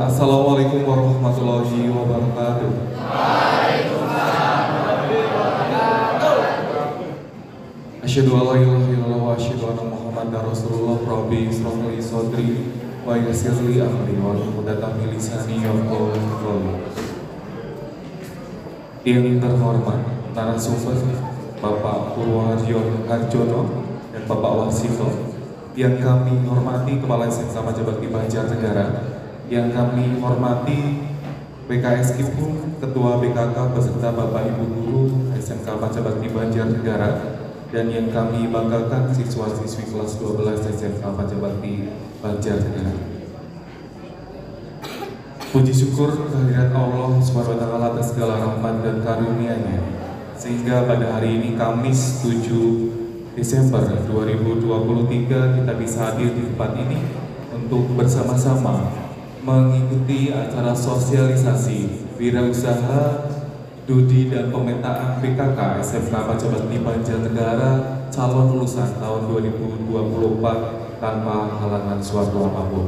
Assalamualaikum warahmatullahi wabarakatuh. Asyhadu an la ilaha illallah wa asyhadu anna Muhammadar Rasulullah. Rabbi ishrah li sadri wa yassir li amri wahlul 'uqdatam min lisani yafqahu qawli. Yang terhormat narasumber Bapak Purwoharjo Harjono dan Bapak Wasito, yang kami hormati Kepala SMK Majabakti Banjarnegara, yang kami hormati BKS Kipung, Ketua BKK beserta Bapak Ibu Guru SMK Majabakti Banjarnegara, dan yang kami banggakan siswa-siswi kelas 12 SMK Majabakti Banjarnegara. Puji syukur kehadirat Allah SWT atas segala rahmat dan karunia-Nya, sehingga pada hari ini Kamis 7 Desember 2023 kita bisa hadir di tempat ini untuk bersama-sama mengikuti acara sosialisasi wirausaha studi dan pemetaan BKK SMK Majabakti Banjarnegara calon lulusan tahun 2024 tanpa halangan suatu apapun.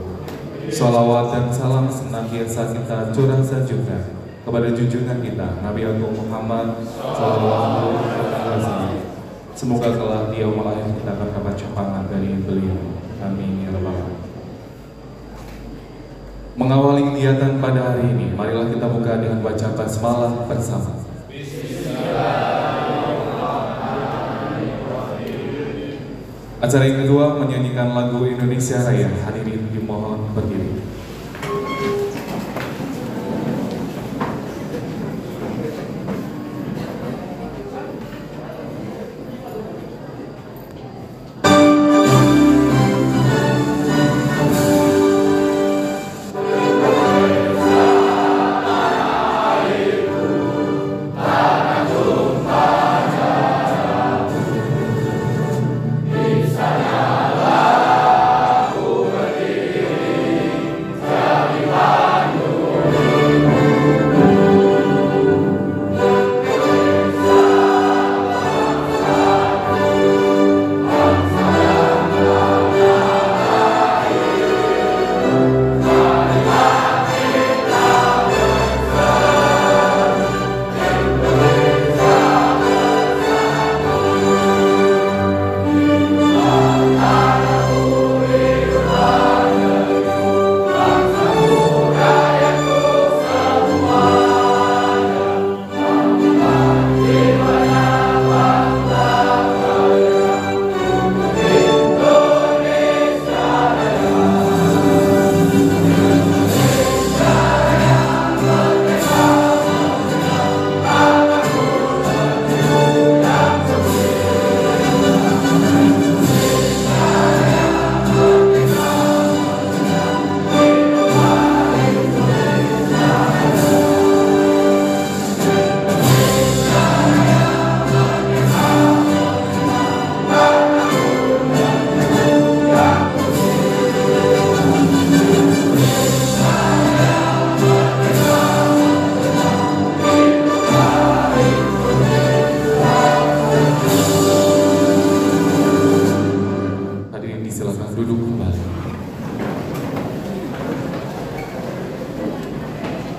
Sholawat dan salam senantiasa kita curahkan juga kepada junjungan kita Nabi Agung Muhammad Sallallahu Alaihi Wasallam. Semoga kelak di yaumul akhir kita mendapat syafaat dari beliau. Amin ya rabbal alamin. Mengawali kegiatan pada hari ini, marilah kita buka dengan baca basmalah bersama. Acara yang kedua menyanyikan lagu Indonesia Raya. Hadirin dimohon berdiri.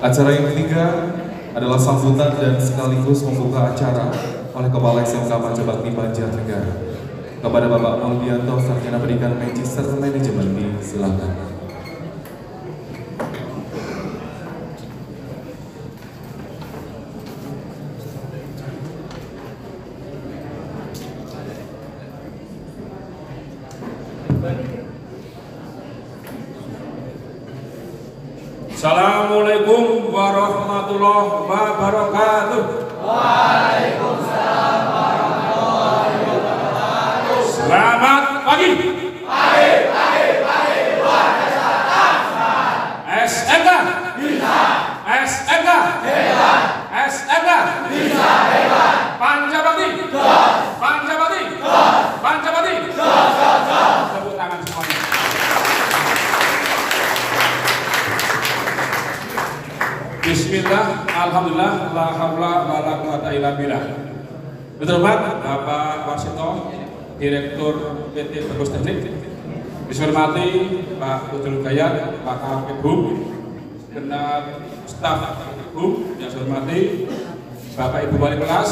Acara yang ketiga adalah sambutan dan sekaligus membuka acara oleh Kepala SMK Majabakti Banjarnegara. Kepada Bapak Muldianto, Sarjana Pendidikan Magister Manajemen, silakan. Assalamualaikum warahmatullahi wabarakatuh. Waalaikumsalam warahmatullahi wabarakatuh. Selamat pagi. Pagi, luar biasa dahsyat. SMK Bisa, SMK hebat. SMK Bisa, hebat. Banjarbakti Jos, Banjarbakti jos, Banjarbakti. jos, jos, jos. Tepuk tangan semuanya. Bismillah, alhamdulillah, la haula wa la quwata illa billah. Terhormat Bapak Wasito, Direktur PT Bagus Teknik. Dihormati Pak Putri Gayat, Pak Kapit Hum, genap staf ibu yang saya hormati, Bapak Ibu Wali kelas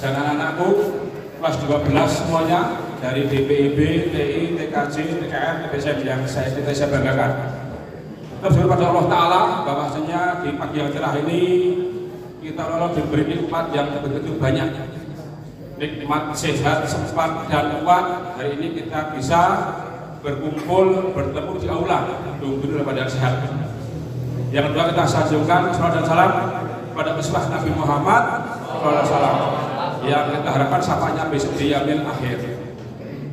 dan anak-anakku kelas 12 semuanya dari DPIB, TI, TKJ, TKM, TPSM yang saya banggakan. Terus kepada Allah Ta'ala bahwasanya di pagi yang cerah ini kita Allah diberi nikmat yang begitu banyak, nikmat sehat, sempat dan kuat. Hari ini kita bisa berkumpul, bertemu di aula, dulu pada sehat. Yang kedua kita sanjungkan salawat dan salam pada Uswah Nabi Muhammad SAW yang kita harapkan sapanya besok di yaumil akhir.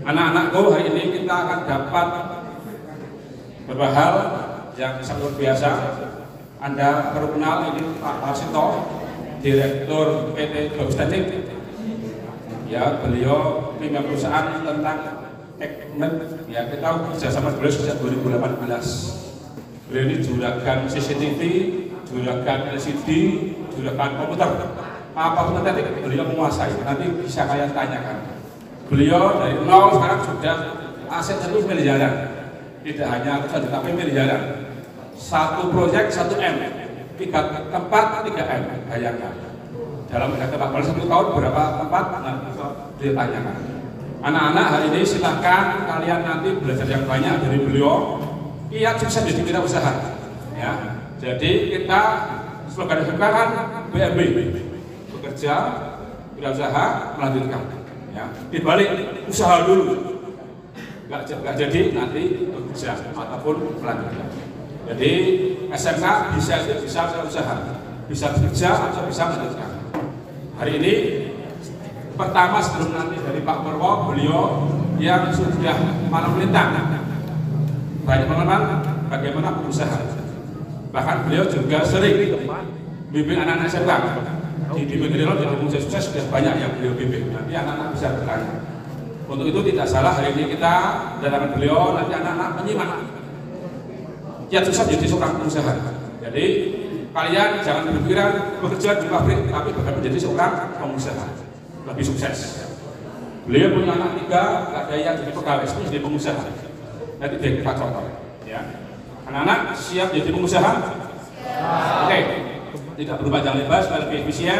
Anak-anakku, hari ini kita akan dapat beberapa hal yang sangat luar biasa. Anda perlu kenal ini Pak Warsito, Direktur PT Bagus Teknik. Ya, beliau punya perusahaan tentang Ekmet. Ya, kita kerjasama beliau sejak 2018. Beliau ini juragan CCTV, juragan LCD, juragan komputer, apapun nanti beliau menguasai. Nanti bisa kalian tanyakan. Beliau dari nol sekarang sudah asetnya itu miliaran, tidak hanya satu tapi miliaran. Satu proyek 1 M, 3 tempat 3 M, bayangkan. Dalam tempat kalau 1 tahun berapa tempat? Nah, ditanyakan. Anak-anak hari ini silahkan kalian nanti belajar yang banyak dari beliau. Iya, sukses jadi wirausaha. Ya, jadi kita slogan kan BMB, bekerja, wirausaha, melanjutkan. Ya, dibalik usaha dulu, nggak jadi nanti bekerja ataupun melanjutkan. Jadi SMK bisa usaha, bisa bekerja atau bisa melanjutkan. Hari ini pertama sebelum nanti dari Pak Purwo, beliau yang sudah malam melintang. Banyak teman-teman bagaimana berusaha. Bahkan beliau juga sering bimbing anak-anak SMK. Di bimbing jadi pengusaha sukses sudah banyak yang beliau bimbing. Nanti anak-anak bisa bertanya. Untuk itu tidak salah hari ini kita dalam beliau nanti anak-anak menyimak. Ya sukses jadi seorang pengusaha. Jadi kalian jangan berpikiran bekerja di pabrik, tapi bahkan menjadi seorang pengusaha lebih sukses. Beliau punya anak 3, ada yang jadi pegawai, jadi pengusaha. Nanti kita contoh, ya. Anak-anak siap jadi pengusaha? Oke, tidak perlu panjang lebar, supaya lebih efisien.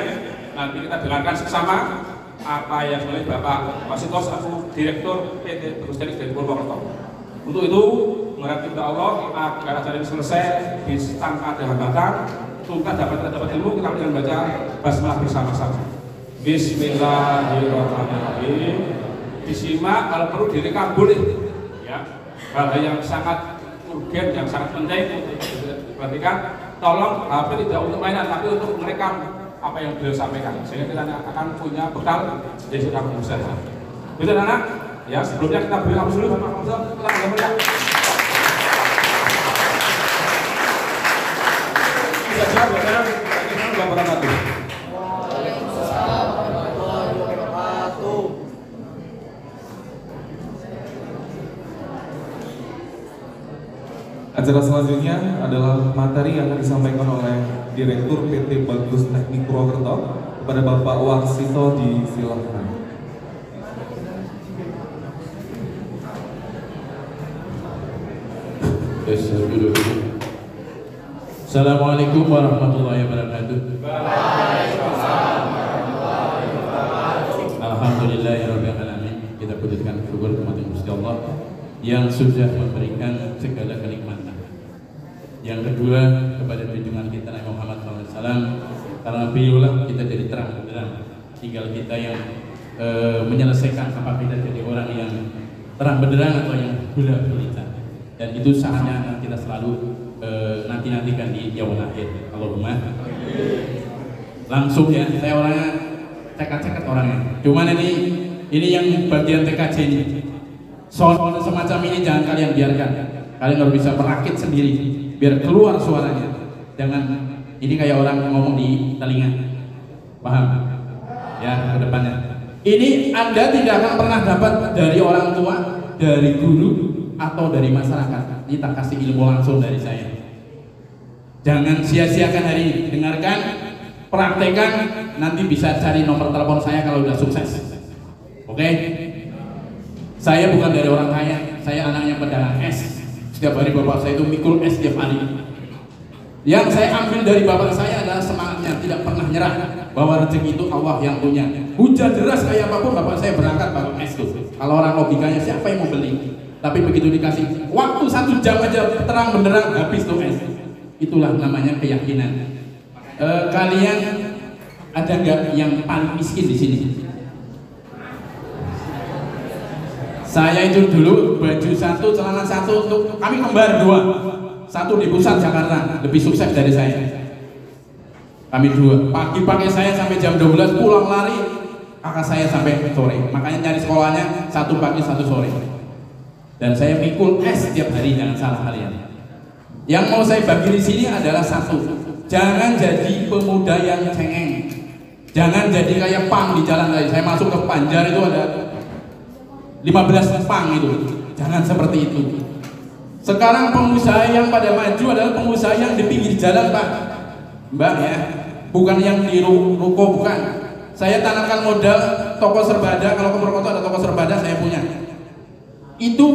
Nanti kita dengarkan sesama apa yang oleh Bapak Warsito selaku Direktur PT Bagus Teknik dari Purwokerto. Untuk itu, mengharap kepada Allah agar acara ini selesai tanpa ada hambatan, kita dapat ilmu, kita akan baca basmalah bersama-sama. Bismillahirrahmanirrahim. Disimak, kalau perlu direkam boleh, ya. Hal yang sangat urgen, yang sangat penting untuk diperhatikan. Tolong HP tidak untuk mainan, tapi untuk merekam apa yang beliau sampaikan, sehingga kita akan punya bekal dari seorang pengusaha. Betul anak? Ya, sebelumnya kita beri kamu dulu sama kamu. Kita jawab ya, bagaimana laporan tadi? Acara selanjutnya adalah materi yang akan disampaikan oleh Direktur PT Bagus Teknik Purwokerto. Kepada Bapak Warsito disilakan. Assalamualaikum warahmatullahi wabarakatuh. Alhamdulillahirabbil alamin. Kita pujikan syukur kepada Gusti Allah yang sudah memberikan segala kenikmatan. Yang kedua, kepada junjungan kita Nabi Muhammad SAW, karena beliaulah kita jadi terang benderang. Tinggal kita yang menyelesaikan apa kita jadi orang yang terang benderang atau yang gelap gulita. Dan itu saatnya kita selalu nanti-nantikan di yaumul akhir. Allahumma. Langsung ya, saya orangnya cekat-cekat orangnya. Cuman ini yang bagian TKJ ini. Soal semacam ini jangan kalian biarkan. Kalian harus bisa merakit sendiri biar keluar suaranya. Jangan ini kayak orang ngomong di telinga. Paham? Ya, ke depannya. Ini Anda tidak akan pernah dapat dari orang tua, dari guru, atau dari masyarakat. Kita kasih ilmu langsung dari saya. Jangan sia-siakan hari ini. Dengarkan, praktekkan, nanti bisa cari nomor telepon saya kalau udah sukses. Oke? Saya bukan dari orang kaya, saya anaknya pedagang es. Setiap hari bapak saya itu mikul es setiap hari. Yang saya ambil dari bapak saya adalah semangatnya, tidak pernah nyerah, bahwa rezeki itu Allah yang punya. Hujan deras kayak apapun bapak saya berangkat bawa es tuh. Kalau orang logikanya siapa yang mau beli? Tapi begitu dikasih waktu 1 jam aja terang benderang habis tuh es. Itulah namanya keyakinan. Kalian ada nggak yang paling miskin di sini? Saya itu dulu baju 1, celana 1 untuk kami kembar 2. 1 di pusat Jakarta, lebih sukses dari saya. Kami 2. Pagi pakai saya sampai jam 12, pulang lari kakak saya sampai sore. Makanya nyari sekolahnya 1 pagi 1 sore. Dan saya pikul es setiap hari, jangan salah kalian. Yang mau saya bagi di sini adalah 1. Jangan jadi pemuda yang cengeng. Jangan jadi kayak pang di jalan raya. Saya masuk ke Banjar itu ada 15 pang itu. Jangan seperti itu. Sekarang pengusaha yang pada maju adalah pengusaha yang di pinggir jalan, Pak, Mbak ya, bukan yang di ruko, bukan. Saya tanamkan modal toko serbada, kalau ke Purwokerto ada toko serbada saya punya. Itu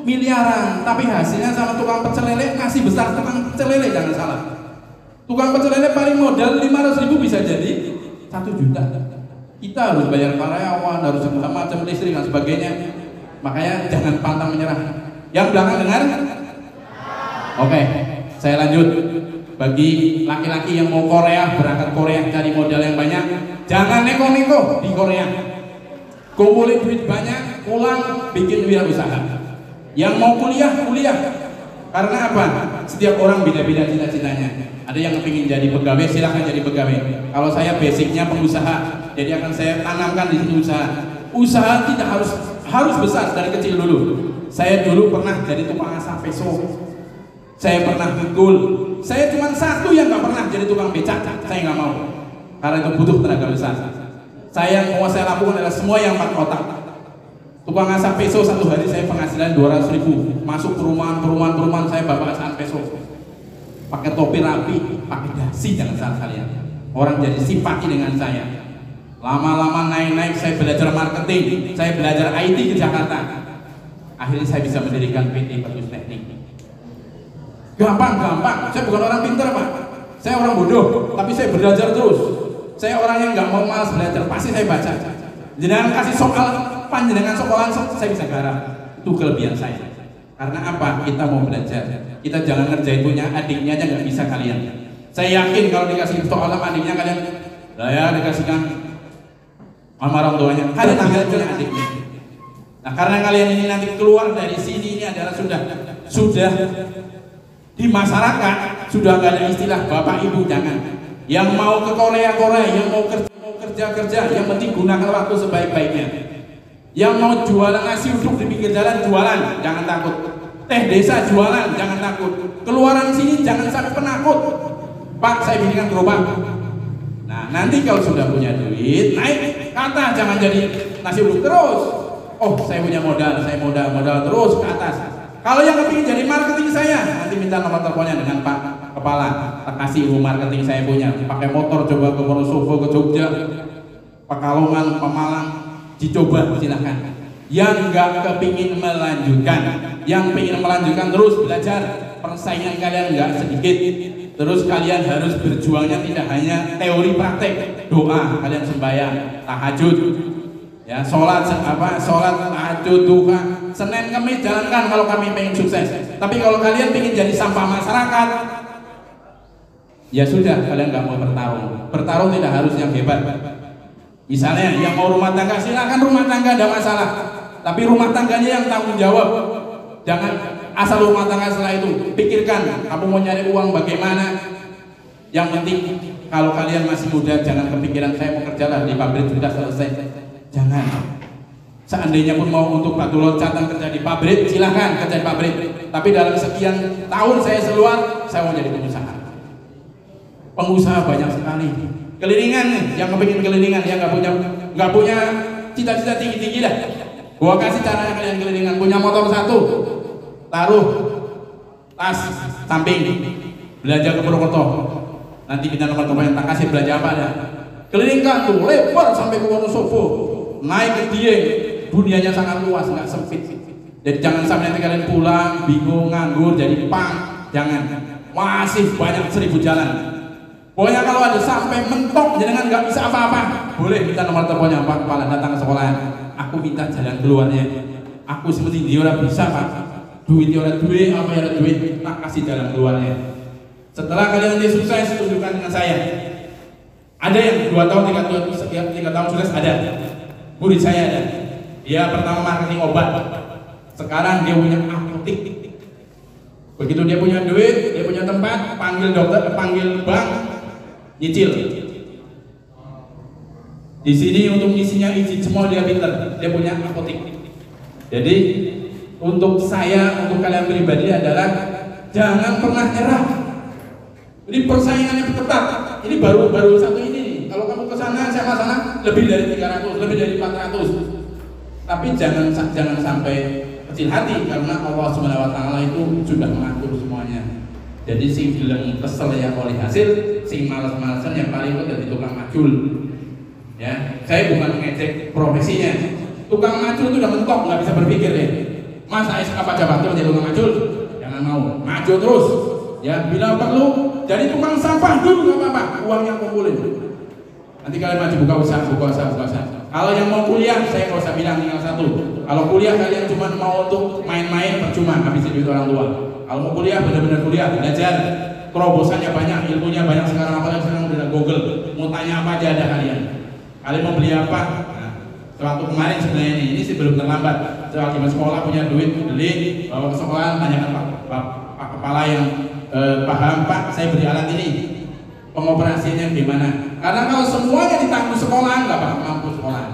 miliaran, tapi hasilnya sama tukang pecel lele masih besar. Tukang pecel lele jangan salah. Tukang pecel lele paling modal 500.000 bisa jadi 1 juta. Kita harus bayar karyawan, harus segala macam listrik dan sebagainya. Makanya jangan pantang menyerah. Yang belakang dengar? Oke, saya lanjut. Bagi laki-laki yang mau Korea, berangkat Korea cari modal yang banyak, jangan neko-neko di Korea. Kumpulin duit banyak, pulang bikin wirausaha. Yang mau kuliah, kuliah. Karena apa? Setiap orang beda-beda cita-citanya. Ada yang kepingin jadi pegawai, silahkan jadi pegawai. Kalau saya basicnya pengusaha, jadi akan saya tanamkan di sini usaha. Usaha tidak harus besar, dari kecil dulu. Saya dulu pernah jadi tukang asap peso. Saya pernah pikul. Saya cuma 1 yang nggak pernah jadi tukang becak. Saya nggak mau, karena itu butuh tenaga besar. Saya mau saya lakukan adalah semua yang 4 kotak. Tukang asap peso 1 hari saya penghasilan 200.000. Masuk perumahan saya bapak asap peso. Pakai topi rapi, pakai dasi, jangan salah kalian. Orang jadi simpati dengan saya. Lama-lama naik-naik, saya belajar marketing, saya belajar IT di Jakarta. Akhirnya saya bisa mendirikan PT Bagus Teknik. Gampang, saya bukan orang pintar, Pak. Saya orang bodoh, tapi saya belajar terus. Saya orang yang nggak mau malas belajar, pasti saya baca. Jangan kasih soal, panjenengan sekolah, saya bisa garap. Itu kelebihan saya. Karena apa? Kita mau belajar. Kita jangan ngerjain punya adiknya aja nggak bisa kalian. Saya yakin kalau dikasih soal sama adiknya kalian, ya dikasihkan sama orang tuanya, kalian ambil punya adiknya. Nah, karena kalian ini nanti keluar dari sini, ini adalah sudah di masyarakat, sudah nggak ada istilah bapak ibu, jangan. Yang mau ke Korea, yang mau kerja, yang penting gunakan waktu sebaik-baiknya. Yang mau jualan nasi uduk di pinggir jalan, jualan, jangan takut. Teh desa jualan, jangan takut. Keluaran sini jangan sampai penakut. Pak, saya bikinkan gerobak. Nah, nanti kalau sudah punya duit, naik kata, jangan jadi nasi uduk terus. Oh, saya punya modal terus ke atas. Kalau yang kepingin jadi marketing saya, nanti minta nomor teleponnya dengan Pak Kepala. Kasih ilmu marketing saya punya. Pakai motor coba ke Wonosobo, ke Jogja, Pekalongan, Pemalang, dicoba silahkan. Yang nggak kepingin melanjutkan, yang pengen melanjutkan terus belajar. Persaingan kalian nggak sedikit. Terus kalian harus berjuangnya tidak hanya teori praktek, doa kalian sembahyang, tahajud. Ya, sholat tahajud, duha, Senin Kamis jalankan kalau kami pengen sukses. Tapi kalau kalian pengen jadi sampah masyarakat, ya sudah, kalian nggak mau bertarung tidak harus yang hebat. Misalnya yang mau rumah tangga, silakan rumah tangga, ada masalah, tapi rumah tangganya yang tanggung jawab. Jangan asal rumah tangga, setelah itu pikirkan kamu mau nyari uang bagaimana. Yang penting kalau kalian masih muda, jangan kepikiran saya mau kerja lah di pabrik sudah selesai. Jangan. Seandainya pun mau untuk batu loncatan kerja di pabrik, silahkan kerja di pabrik. Tapi dalam sekian tahun saya keluar, saya mau jadi pengusaha. Pengusaha banyak sekali. Kelilingan nih, yang kepingin kelilingan, yang nggak punya cita-cita tinggi-tinggi dah. Gua kasih caranya kalian kelilingan. Punya motor 1, taruh tas samping, belanja ke Purwokerto. Nanti kita nomor-nomor yang tak kasih belanja apa ya. Kelilingkan tuh, lebar sampai ke Wonosobo. Naik ke Dieng, dunianya sangat luas, nggak sempit. Jadi jangan sampai nanti kalian pulang bingung, nganggur, jadi pang. Jangan. masih banyak 1000 jalan. Pokoknya kalau ada sampai mentok jenengan nggak bisa apa-apa, boleh minta nomor teleponnya Pak Kepala, datang ke sekolah. Aku minta jalan keluarnya. Aku seperti dia orang bisa Pak. Duit orang duit, apa ya duit, tak kasih jalan keluarnya. Setelah kalian nanti sukses, tunjukkan dengan saya. Ada yang 2 tahun, 3 tahun sukses ada. Murid saya ada. Dia pertama marketing obat. Sekarang dia punya apotek. Begitu dia punya duit, dia punya tempat, panggil dokter, panggil bank, nyicil. Di sini untuk isinya izin semua dia pinter, dia punya apotek. Jadi untuk saya, untuk kalian pribadi adalah jangan pernah nyerah. Ini persaingannya ketat. Ini baru satu ini nih. Kalau kamu ke sana, saya ke sana, lebih dari 300, lebih dari 400. Tapi jangan sampai kecil hati, karena Allah Subhanahu wa taala itu sudah mengatur semuanya. Jadi sing bilang kesel ya oleh hasil, sing malas-malasan yang paling itu dari tukang macul. Ya, saya bukan mengecek profesinya. Tukang macul itu udah mentok, nggak bisa berpikir ya. Masa SK Jabater jadi tukang macul? Jangan mau, maju terus. Ya, bila perlu jadi tukang sampah dulu nggak apa-apa, uangnya kumpulin. Nanti kalian maju buka usaha. Kalau yang mau kuliah, saya nggak usah bilang tinggal satu. Kalau kuliah kalian cuma mau untuk main-main, percuma, habisin duit orang tua. Kalau mau kuliah, benar-benar kuliah, belajar. Terobosannya banyak, ilmunya banyak sekarang, apalagi sekarang udah Google. Mau tanya apa aja ada kalian. Kalian mau beli apa? Nah, waktu kemarin sebenarnya ini sih belum terlambat. Waktu sekolah punya duit, beli, bawa ke sekolah, tanyakan Pak Kepala yang paham, Pak, saya beli alat ini. Pengoperasiannya gimana? Karena kalau semuanya ditanggung sekolah, nggak bakal mampu sekolah.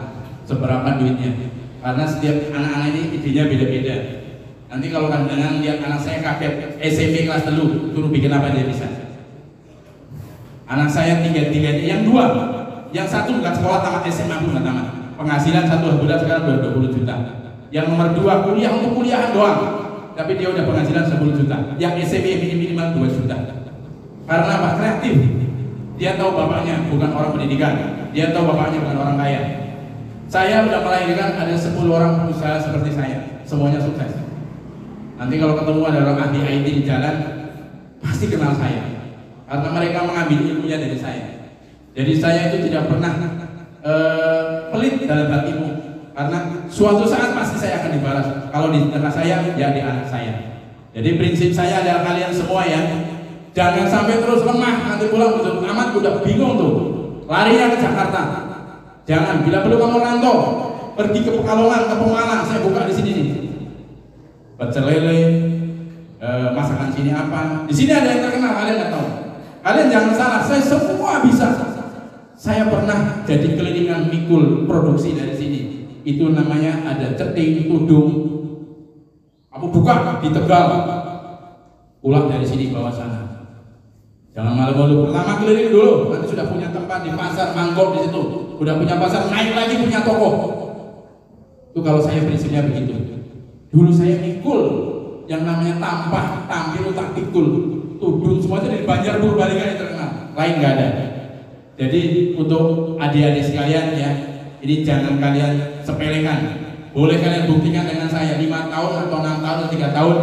Seberapa duitnya? Karena setiap anak-anak ini idenya beda-beda. Nanti kalau kadang-kadang lihat anak saya kaget SMP kelas 3, suruh bikin apa dia bisa. Anak saya 3 yang 2, yang 1 bukan sekolah tamat SMA pun nggak tamat. Penghasilan 1 bulan sekarang udah 20 juta. Yang nomor 2 kuliah untuk kuliahan doang, tapi dia udah penghasilan 10 juta. Yang SMP minimal 2 juta. Karena apa? Kreatif. Dia tahu bapaknya bukan orang pendidikan, dia tahu bapaknya bukan orang kaya. Saya udah melahirkan ada 10 orang pengusaha seperti saya, semuanya sukses. Nanti kalau ketemu ada orang ahli IT di jalan, pasti kenal saya, karena mereka mengambil ilmunya dari saya. Jadi saya itu tidak pernah pelit dalam hatimu, karena suatu saat pasti saya akan dibalas. Kalau di anak saya, ya di anak saya. Jadi prinsip saya adalah kalian semua ya, jangan sampai terus lemah, nanti pulang amat udah bingung tuh, larinya ke Jakarta. Jangan, bila perlu kamu rantau, pergi ke Pekalongan, ke Pemalang, saya buka di sini nih. Pecel lele, masakan sini apa? Di sini ada yang terkenal, kalian nggak tahu. Kalian jangan salah, saya semua bisa. Saya pernah jadi kelilingan mikul produksi dari sini. Itu namanya ada ceting, tudung. Kamu buka di Tegal, pulang dari sini bawa sana. Jangan malu-malu, pertama keliling dulu, nanti sudah punya tempat di pasar mangkok di situ, udah punya pasar, naik lagi punya toko. Itu kalau saya prinsipnya begitu. Dulu saya mikul, yang namanya tampah, tampil, tak pikul, tudung semuanya dari Banjar Purbalingga yang terkenal, lain nggak ada. Jadi untuk adik-adik sekalian ya, ini jangan kalian sepelekan. Boleh kalian buktikan dengan saya 5 tahun atau 6 tahun atau 3 tahun.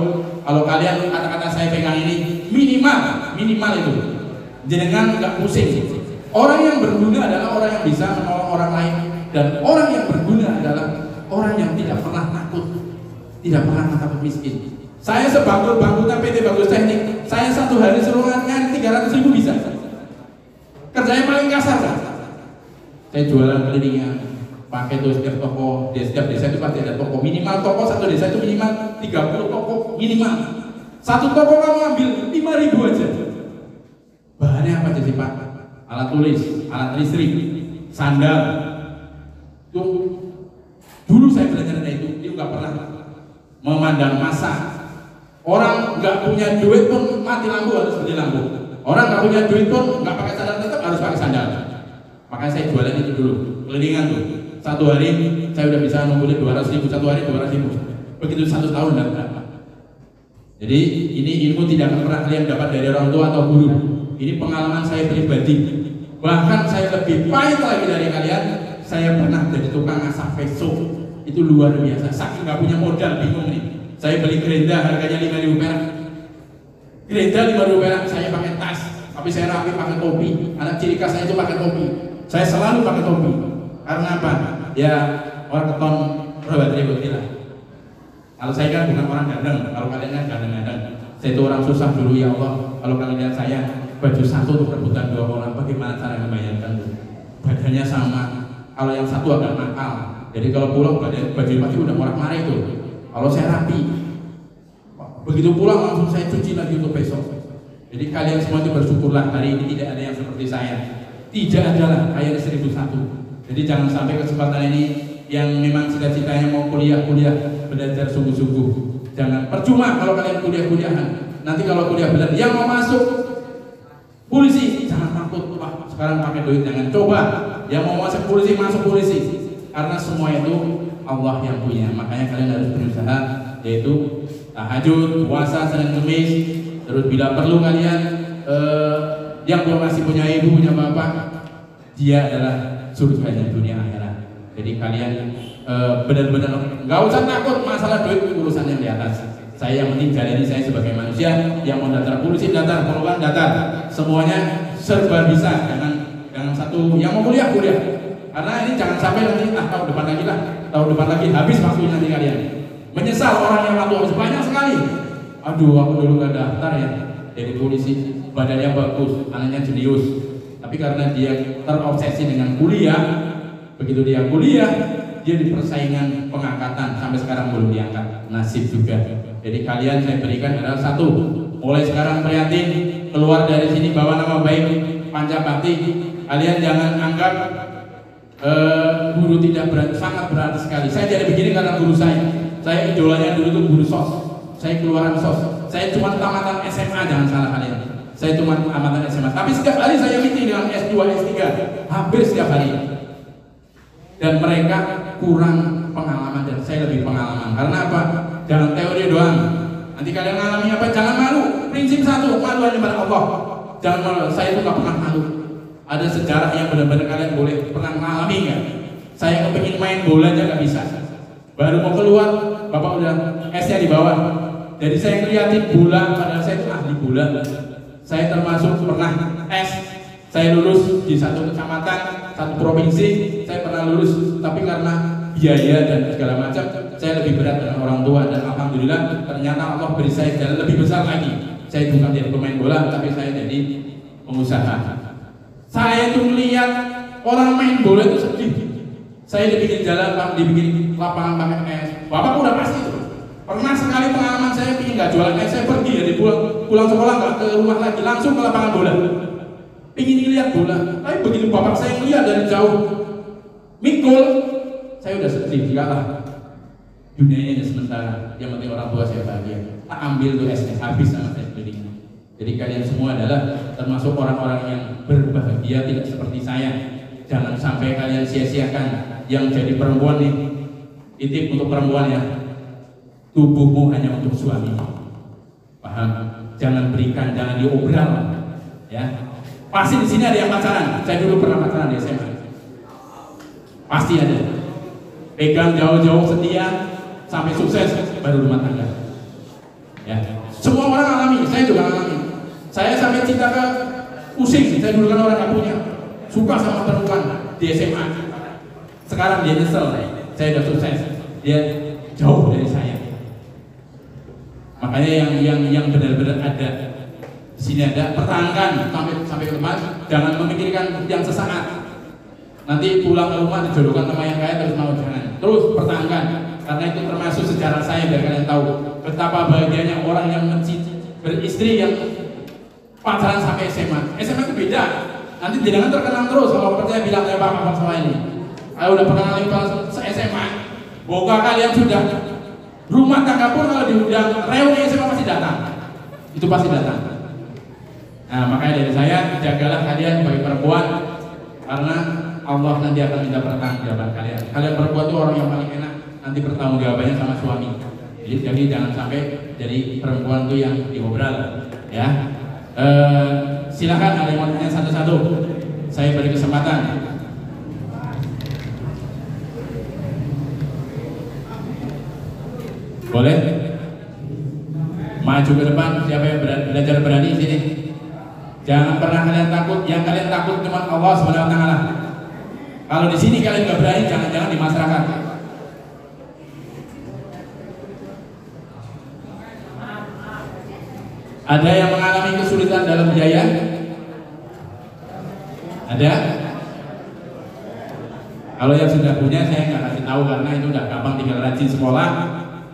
Kalau kalian kata-kata saya pegang ini minimal itu, jenengan nggak pusing. Orang yang berguna adalah orang yang bisa menolong orang lain, dan orang yang berguna adalah orang yang tidak pernah takut, tidak pernah takut miskin. Saya sebangkut-bangkutan PT Bagus Teknik, saya 1 hari suruh nyari 300.000 bisa. Kerjanya paling kasar kan? Saya jualan kelilingan, pakai tuh setiap toko, di setiap desa itu pasti ada toko. Minimal toko satu desa itu minimal 30 toko minimal. Satu toko kamu ambil 5.000 aja. Bahannya apa aja sih Pak? Alat tulis, alat listrik, sandal. Tuh, dulu saya belajar dari itu, dia nggak pernah memandang masa. Orang nggak punya duit pun mati lampu harus beli lampu. Orang nggak punya duit pun nggak pakai sandal tetap harus pakai sandal. Makanya saya jualan itu dulu, kelilingan tuh. 1 hari saya udah bisa ngumpulin 200.000, 1 hari 200.000. Begitu 1 tahun dan berapa? Jadi ini ilmu tidak akan pernah kalian dapat dari orang tua atau guru. Ini pengalaman saya pribadi. Bahkan saya lebih pahit lagi dari kalian. Saya pernah jadi tukang asap peso. Itu luar biasa. Saking nggak punya modal, bingung nih. Saya beli gerenda harganya 5.000 perak. Geledah 5.000 perak, saya pakai tas, tapi saya rapi pakai topi. Anak ciri khas saya itu pakai topi. Saya selalu pakai topi. Karena apa? Ya orang keton rawat lah. Kalau saya kan bukan orang gandeng, kalau kalian kan gandeng-gandeng. Saya itu orang susah dulu ya Allah. Kalau kalian lihat saya baju satu untuk rebutan 2 orang, bagaimana cara membayarkan itu? Badannya sama. Kalau yang satu agak nakal. Jadi kalau pulang baju pasti udah morak-marik itu. Kalau saya rapi, begitu pulang langsung saya cuci lagi untuk besok. Jadi kalian semua itu bersyukurlah hari ini tidak ada yang seperti saya. Tidak adalah kayak 1001. Jadi jangan sampai kesempatan ini yang memang cita-citanya mau kuliah belajar sungguh-sungguh. Jangan percuma kalau kalian kuliahan. Nanti kalau kuliah benar, yang mau masuk polisi jangan takut. Wah, sekarang pakai duit jangan coba. Yang mau masuk polisi masuk polisi. Karena semua itu Allah yang punya. Makanya kalian harus berusaha, yaitu tahajud, puasa, Senin Kemis. Terus bila perlu kalian yang belum masih punya ibu, punya bapak, dia adalah surganya dunia akhirat. Jadi kalian benar-benar nggak usah takut masalah duit, urusan yang di atas. Saya yang penting kali ini saya sebagai manusia yang mau daftar polisi daftar, poluan daftar, semuanya serba bisa. Jangan satu yang mau kuliah. Karena ini jangan sampai nanti tahun depan lagi habis waktunya nanti kalian menyesal. Orang yang waktu banyak sekali. Aduh, aku dulu gak daftar ya jadi polisi, badannya bagus, anaknya jenius, tapi karena dia terobsesi dengan kuliah, begitu dia kuliah, dia di persaingan pengangkatan sampai sekarang belum diangkat, nasib juga. Jadi kalian saya berikan adalah satu, mulai sekarang prihatin, keluar dari sini bawa nama baik Pancabakti. Kalian jangan anggap guru tidak berarti, sangat berarti sekali. Saya jadi begini karena guru saya idolanya dulu itu guru sos. Saya keluaran sos. Saya cuma tamatan SMA, jangan salah kalian. Saya cuma tamatan SMA. Tapi setiap hari saya meeting dengan S2, S3, hampir setiap hari. Dan mereka kurang pengalaman dan saya lebih pengalaman. Karena apa? Jangan teori doang. Nanti kalian ngalami apa? Jangan malu. Prinsip satu, malu hanya pada Allah. Jangan malu. Saya itu nggak pernah malu. Ada sejarah yang benar-benar kalian boleh pernah mengalami nggak? Saya kepingin main bola aja nggak bisa. Baru mau keluar, bapak udah S-nya di bawah. Jadi saya ngeliatin bola, padahal saya itu ahli bola. Saya termasuk pernah S. Saya lulus di satu kecamatan, satu provinsi. Saya pernah lulus, tapi karena biaya dan segala macam, saya lebih berat dengan orang tua. Dan alhamdulillah, ternyata Allah beri saya jalan lebih besar lagi. Saya bukan jadi pemain bola, tapi saya jadi pengusaha. Saya itu melihat orang main bola itu sedih. Saya dibikin jalan, dibikin lapangan pakai es. Bapak udah pasti itu. Pernah sekali pengalaman saya ingin nggak jualan es, saya pergi jadi pulang sekolah nggak ke rumah lagi, langsung ke lapangan bola. Ingin lihat bola. Tapi begitu bapak saya melihat dari jauh, mikul, saya udah sedih. Kalah. Dunianya hanya sementara. Yang penting orang tua saya bahagia. Tak ambil tuh esnya, habis sama saya belinya. Jadi kalian semua adalah termasuk orang-orang yang berbahagia, tidak seperti saya. Jangan sampai kalian sia-siakan. Yang jadi perempuan nih, titip untuk perempuan ya, tubuhmu hanya untuk suami. Paham? Jangan berikan, jangan diobral. Ya, pasti di sini ada yang pacaran. Saya dulu pernah pacaran di SMA. Pasti ada. Pegang jauh-jauh setia sampai sukses baru rumah tangga. Ya, semua orang alami. Saya juga alami. Saya sampai cinta ke pusing. Saya dulu kan orang nggak punya, suka sama perempuan di SMA. Sekarang dia nyesel, saya udah sukses, dia jauh dari saya. Makanya yang benar-benar ada di sini ada, pertahankan sampai ke depan, jangan memikirkan yang sesaat. Nanti pulang ke rumah dijodohkan sama yang kaya terus mau, jangan. Terus pertahankan, karena itu termasuk sejarah saya biar kalian tahu betapa bahagianya orang yang beristri yang pacaran sampai SMA. SMA itu beda. Nanti jangan terkenal terus. Kalau percaya bilang kayak bapak masalah ini. Kalau udah pernah ngalamin SMA, boga kalian sudah rumah tangga pun kalau diundang reuni SMA pasti datang. Itu pasti datang. Nah, makanya dari saya, jagalah kalian bagi perempuan, karena Allah nanti akan minta pertanggungjawaban kalian. Kalian perempuan itu orang yang paling enak nanti pertanggungjawabannya sama suami. Jadi jangan sampai jadi perempuan itu yang diobral, ya. Silakan ada yang mau tanya satu-satu. Saya beri kesempatan. Boleh? Maju Maju ke depan, siapa yang belajar berani sini. Jangan pernah kalian takut. Yang kalian takut cuma Allah Subhanahu wa taala. Kalau di sini kalian nggak berani, jangan-jangan di masyarakat. Ada yang mengalami kesulitan dalam biaya? Ada? Kalau yang sudah punya saya nggak kasih tahu karena itu udah gampang, tinggal rajin sekolah,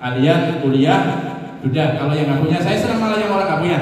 kalian kuliah, sudah. Kalau yang nggak punya, saya senang malah yang orang nggak punya.